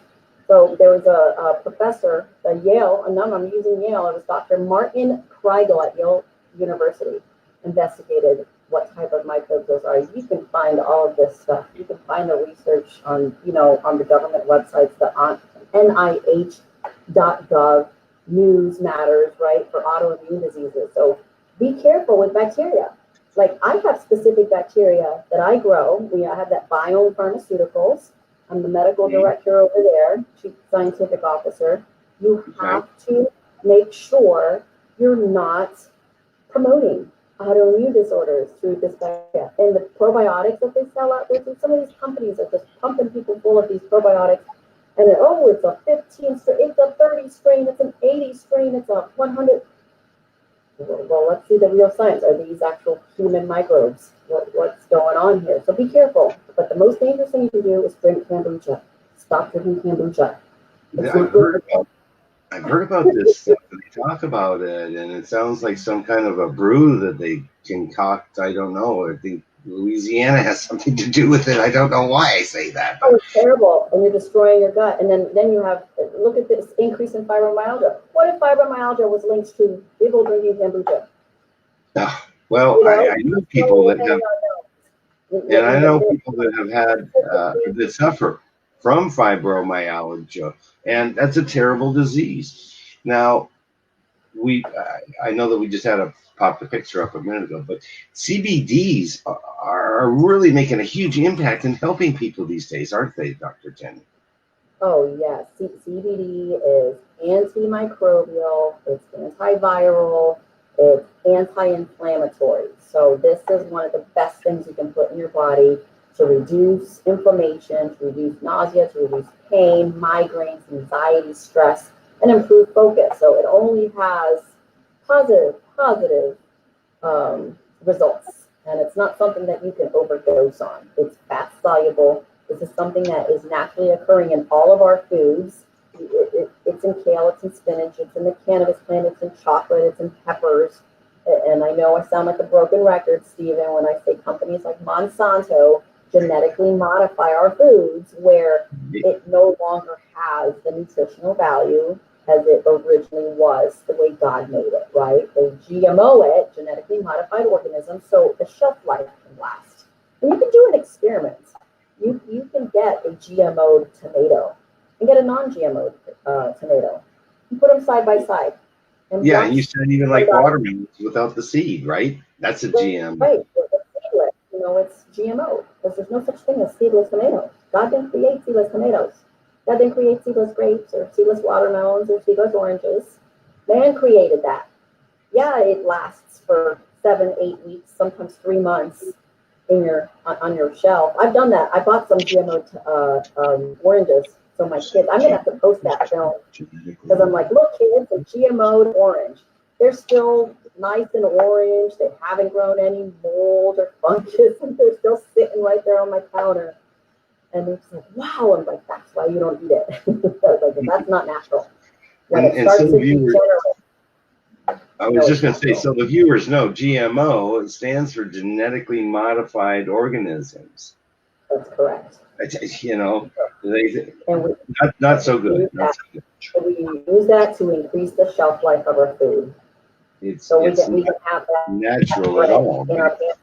So there was a professor at Yale, and now I'm using Yale, it was Dr. Martin Kreigel at Yale University, investigated what type of microbes those are. You can find all of this stuff. You can find the research on the government websites, the NIH.gov, News Matters, right, for autoimmune diseases. So be careful with bacteria. Like I have specific bacteria that I grow. I have that Biome Pharmaceuticals. I'm the medical director over there, chief scientific officer. You have to make sure you're not promoting autoimmune disorders through this bacteria. And the probiotics that they sell out there, some of these companies are just pumping people full of these probiotics. And then, it's a 15 strain, it's a 30 strain, it's an 80 strain, it's a 100. Well, let's see the real science. Are these actual human microbes? What's going on here? So be careful. But the most dangerous thing you can do is drink kombucha. Stop drinking kombucha. It's not good for you. I've heard about this stuff. They talk about it, and it sounds like some kind of a brew that they concoct. I don't know. I think Louisiana has something to do with it. I don't know why I say that, Oh, but it's terrible, and you're destroying your gut. And then you have, look at this increase in fibromyalgia. What if fibromyalgia was linked to people drinking kombucha? well, You know, I know people so that many have, unknowns. and I know The people that have had that suffer from fibromyalgia, and that's a terrible disease. Now, I know that we just had a pop the picture up a minute ago, but CBDs are really making a huge impact in helping people these days, aren't they, Dr. Jenny? Oh, yes. CBD is antimicrobial, it's antiviral, it's anti-inflammatory. So this is one of the best things you can put in your body to reduce inflammation, to reduce nausea, to reduce pain, migraines, anxiety, stress, and improve focus. So it only has positive results. And it's not something that you can overdose on. It's fat soluble. This is something that is naturally occurring in all of our foods. It's in kale, it's in spinach, it's in the cannabis plant, it's in chocolate, it's in peppers. And I know I sound like a broken record, Stephen, when I say companies like Monsanto genetically modify our foods where it no longer has the nutritional value as it originally was, the way God made it, right? They GMO it, genetically modified organisms, so the shelf life can last. And you can do an experiment. You can get a GMO tomato and get a non-GMO tomato. You put them side by side and Yeah, and you watch said even like watermelons without the seed, right? That's a GM. Right, it's seedless. You know, it's GMO because there's no such thing as seedless tomatoes. God didn't create seedless tomatoes. God didn't create seedless grapes or seedless watermelons or seedless oranges. Man created that. Yeah, it lasts for 7, 8 weeks, sometimes 3 months in your on your shelf. I've done that. I bought some GMO oranges. So my kids, I'm gonna have to post that film because I'm like, look, kids, a GMO'd orange. They're still nice and orange. They haven't grown any mold or fungus, and they're still sitting right there on my counter. And they're just like, wow. I'm like, that's why you don't eat it. I was like, that's not natural. When it And starts so to the viewers, degenerate, I was just going to say, so the viewers know GMO, it stands for genetically modified organisms. that's correct. You know, they And we not so good. use Not that. so good. We use that to increase the shelf life of our food. So we can have that natural at all. in our pantry.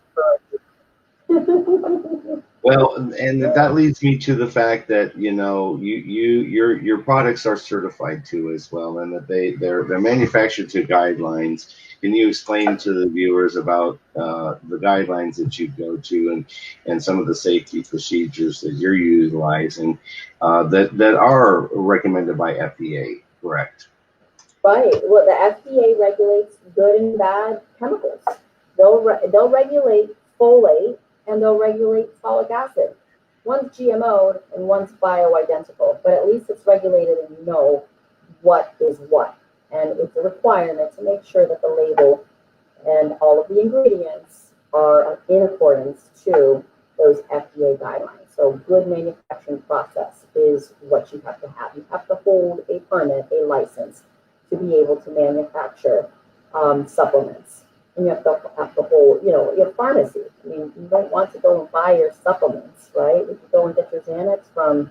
Well, and that leads me to the fact that your products are certified too as well, and that they're manufactured to guidelines. Can you explain to the viewers about the guidelines that you go to and some of the safety procedures that you're utilizing that are recommended by FDA? Correct. Right. Well, the FDA regulates good and bad chemicals. They'll regulate folate and they'll regulate folic acid. One's GMO'd and one's bioidentical, but at least it's regulated and you know what is what. And it's a requirement to make sure that the label and all of the ingredients are in accordance to those FDA guidelines. So good manufacturing process is what you have to have. You have to hold a permit, a license, to be able to manufacture supplements. And you have to hold, your pharmacy. I mean, you don't want to go and buy your supplements, right? You can go and get your Xanax from,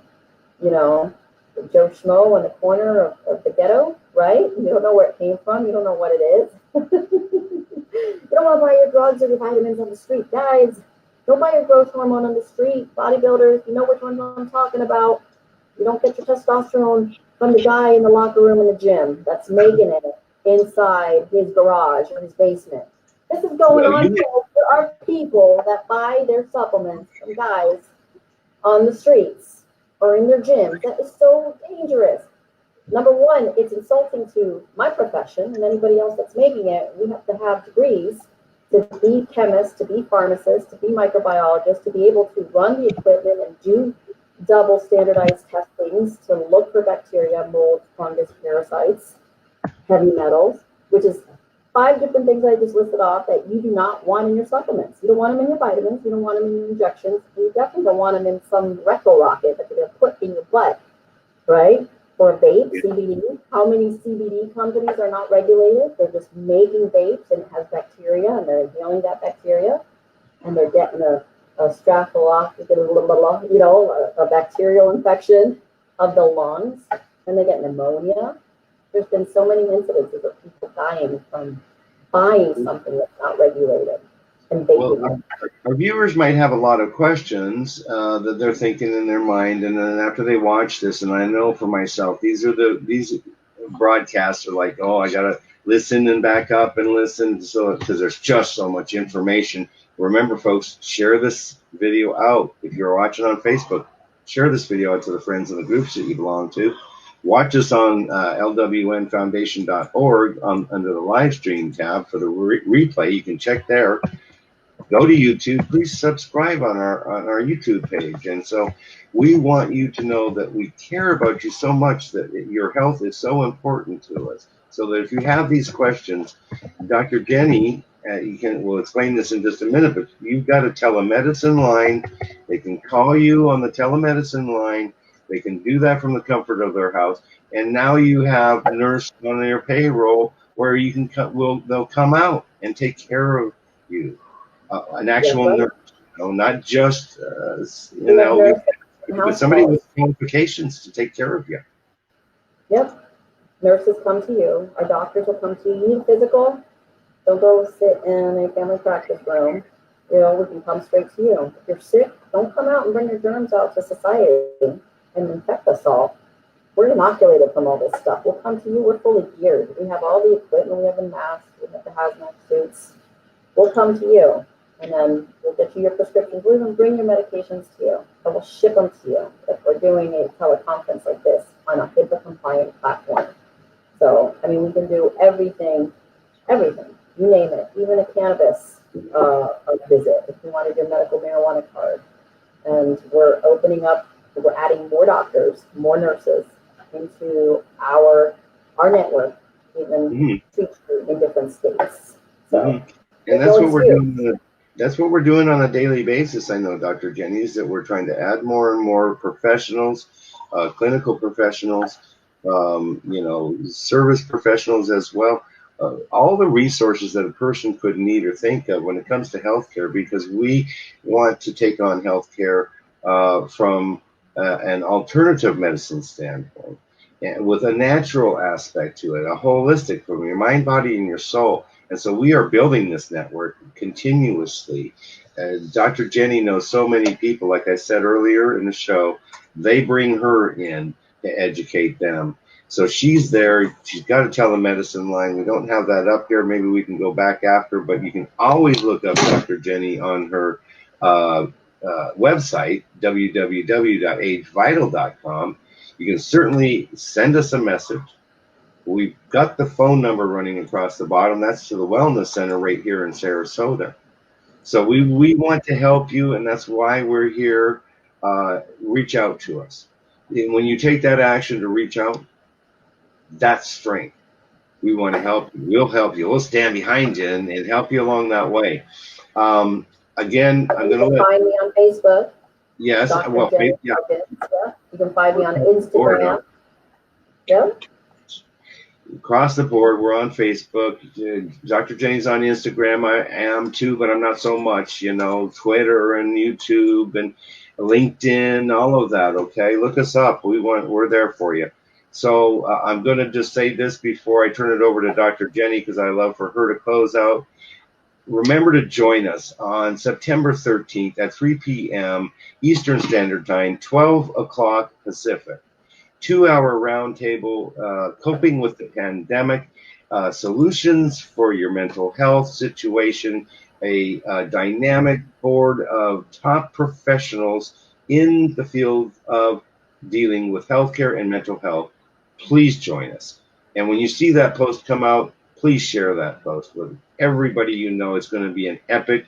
Joe Schmo in the corner of the ghetto, right? You don't know where it came from. You don't know what it is. You don't want to buy your drugs or your vitamins on the street. Guys, don't buy your growth hormone on the street. Bodybuilders, you know which ones I'm talking about. You don't get your testosterone from the guy in the locker room in the gym that's making it inside his garage or his basement. This is going on. There are people that buy their supplements from guys on the streets or in their gyms. That is so dangerous. Number one, it's insulting to my profession and anybody else that's making it. We have to have degrees to be chemists, to be pharmacists, to be microbiologists, to be able to run the equipment and do double standardized testings to look for bacteria, mold, fungus, parasites, heavy metals, which is 5 different things I just listed off that you do not want in your supplements. You don't want them in your vitamins. You don't want them in your injections. You definitely don't want them in some rectal rocket that you're going to put in your butt, right? Or vape, CBD. How many CBD companies are not regulated? They're just making vapes and it has bacteria and they're inhaling that bacteria and they're getting a staphylococcus, a bacterial infection of the lungs and they get pneumonia. There's been so many incidences of people dying from buying something that's not regulated and vaping. Well, our viewers might have a lot of questions that they're thinking in their mind, and then after they watch this, and I know for myself, these broadcasts are like, oh, I gotta listen and back up and listen, so because there's just so much information. Remember, folks, share this video out. If you're watching on Facebook, share this video out to the friends and the groups that you belong to. Watch us on lwnfoundation.org under the live stream tab for the replay. You can check there. Go to YouTube. Please subscribe on our YouTube page. And so we want you to know that we care about you so much, that your health is so important to us. So that if you have these questions, Dr. Jenny, we'll explain this in just a minute, but you've got a telemedicine line. They can call you on the telemedicine line. They can do that from the comfort of their house. And now you have a nurse on your payroll where you can they'll come out and take care of you. An actual nurse, not just but somebody with qualifications to take care of you. Yep. Nurses come to you. Our doctors will come to you. You need physical? Don't go sit in a family practice room. We can come straight to you. If you're sick, don't come out and bring your germs out to society and infect us all. We're inoculated from all this stuff. We'll come to you. We're fully geared. We have all the equipment. We have the masks. We have the hazmat suits. We'll come to you. And then we'll get you your prescriptions. We'll even bring your medications to you. And we'll ship them to you if we're doing a teleconference like this on a HIPAA-compliant platform. So, we can do everything, you name it, even a cannabis visit if you wanted your medical marijuana card. And we're adding more doctors, more nurses into our network, even in different states. So, and that's what we're doing. That's what we're doing on a daily basis. I know, Dr. Jenny, is that we're trying to add more and more professionals, clinical professionals, service professionals as well. All the resources that a person could need or think of when it comes to healthcare, because we want to take on healthcare from an alternative medicine standpoint, and with a natural aspect to it, a holistic, from your mind, body, and your soul. And so we are building this network continuously. Dr. Jenny knows so many people, like I said earlier in the show, they bring her in to educate them. So she's there. She's got a telemedicine line. We don't have that up here. Maybe we can go back after, but you can always look up Dr. Jenny on her website, www.agevital.com. You can certainly send us a message. We've got the phone number running across the bottom. That's to the Wellness Center right here in Sarasota. So we want to help you, and that's why we're here. Reach out to us. And when you take that action to reach out, that's strength. We want to help you. We'll help you. We'll stand behind you and help you along that way. Again, I'm going to find me on Facebook. Yes. Dr. Well, Jenny, yeah. You can find me on Instagram. Yep. Across the board, we're on Facebook. Dr. Jenny's on Instagram. I am too, but I'm not so much. Twitter and YouTube and LinkedIn, all of that. Okay, look us up. We're there for you. So I'm going to just say this before I turn it over to Dr. Jenny, because I love for her to close out. Remember to join us on September 13th at 3 p.m. Eastern Standard Time, 12 o'clock Pacific. 2-hour roundtable, coping with the pandemic, solutions for your mental health situation, a dynamic board of top professionals in the field of dealing with healthcare and mental health. Please join us. And when you see that post come out, please share that post with everybody you know. It's going to be an epic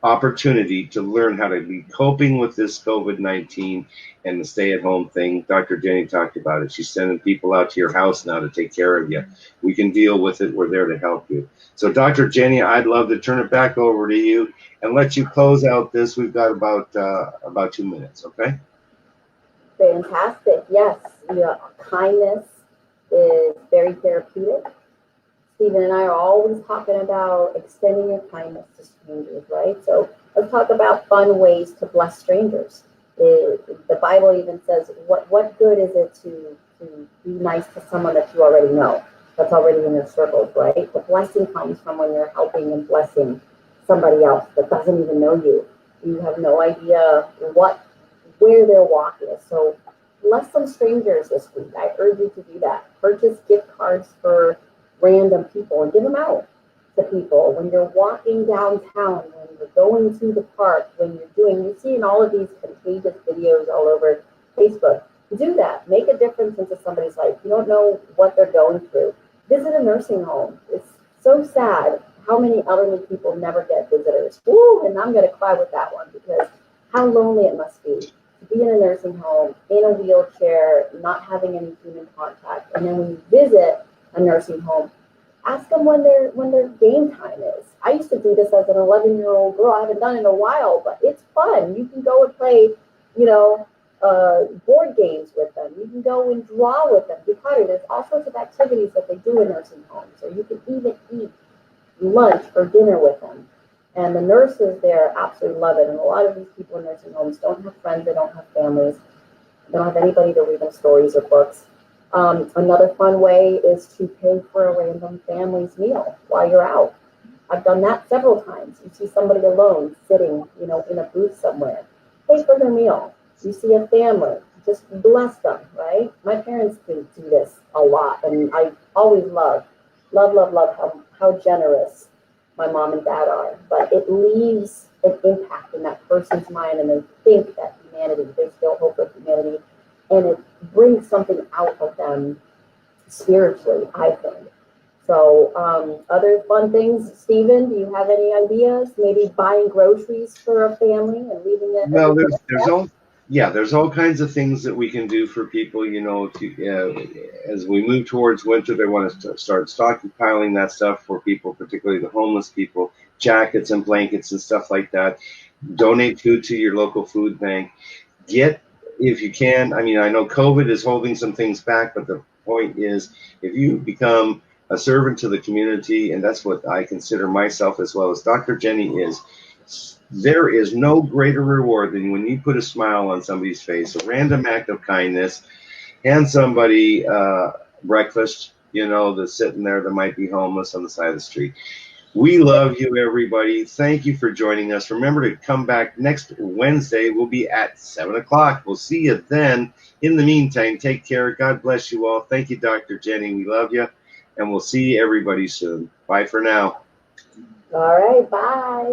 opportunity to learn how to be coping with this COVID-19 and the stay-at-home thing. Dr. Jenny talked about it. She's sending people out to your house now to take care of you. We can deal with it. We're there to help you. So, Dr. Jenny, I'd love to turn it back over to you and let you close out this. We've got about 2 minutes, okay? Fantastic. Yes, yeah, kindness is very therapeutic. Stephen and I are always talking about extending your kindness to strangers, right? So let's talk about fun ways to bless strangers. The Bible even says, what good is it to be nice to someone that you already know, that's already in your circles, right? The blessing comes from when you're helping and blessing somebody else that doesn't even know you. You have no idea where their walk is. So bless some strangers this week. I urge you to do that. Purchase gift cards for random people and give them out to people when you're walking downtown, when you're going to the park, when you're seeing all of these contagious videos all over Facebook. Do that. Make a difference into somebody's life. You don't know what they're going through. Visit a nursing home. It's so sad how many elderly people never get visitors. Woo, and I'm going to cry with that one because how lonely it must be to be in a nursing home, in a wheelchair, not having any human contact. And then when you visit a nursing home, ask them when their game time is. I used to do this as an 11-year-old girl. I haven't done it in a while, but it's fun. You can go and play, board games with them. You can go and draw with them. There's all sorts of activities that they do in nursing homes. So you can even eat lunch or dinner with them. And the nurses there absolutely love it. And a lot of these people in nursing homes don't have friends, they don't have families, they don't have anybody to read them stories or books. Another fun way is to pay for a random family's meal while you're out. I've done that several times. You see somebody alone sitting, in a booth somewhere. Pay for their meal. You see a family, just bless them, right? My parents do this a lot, and I always love how generous my mom and dad are. But it leaves an impact in that person's mind, and they think that there's still hope of humanity, and it brings something out of them spiritually, I think. So other fun things, Stephen, do you have any ideas? Maybe buying groceries for a family and leaving it. Well, there's all kinds of things that we can do for people, as we move towards winter, they want to start stockpiling that stuff for people, particularly the homeless people, jackets and blankets and stuff like that. Donate food to your local food bank. If you can, I know COVID is holding some things back, but the point is, if you become a servant to the community, and that's what I consider myself as well as Dr. Jenny is, there is no greater reward than when you put a smile on somebody's face, a random act of kindness, hand somebody breakfast, that's sitting there that might be homeless on the side of the street. We love you, everybody. Thank you for joining us. Remember to come back next Wednesday. We'll be at 7 o'clock. We'll see you then. In the meantime, take care. God bless you all. Thank you, Dr. Jenny. We love you. And we'll see everybody soon. Bye for now. All right. Bye.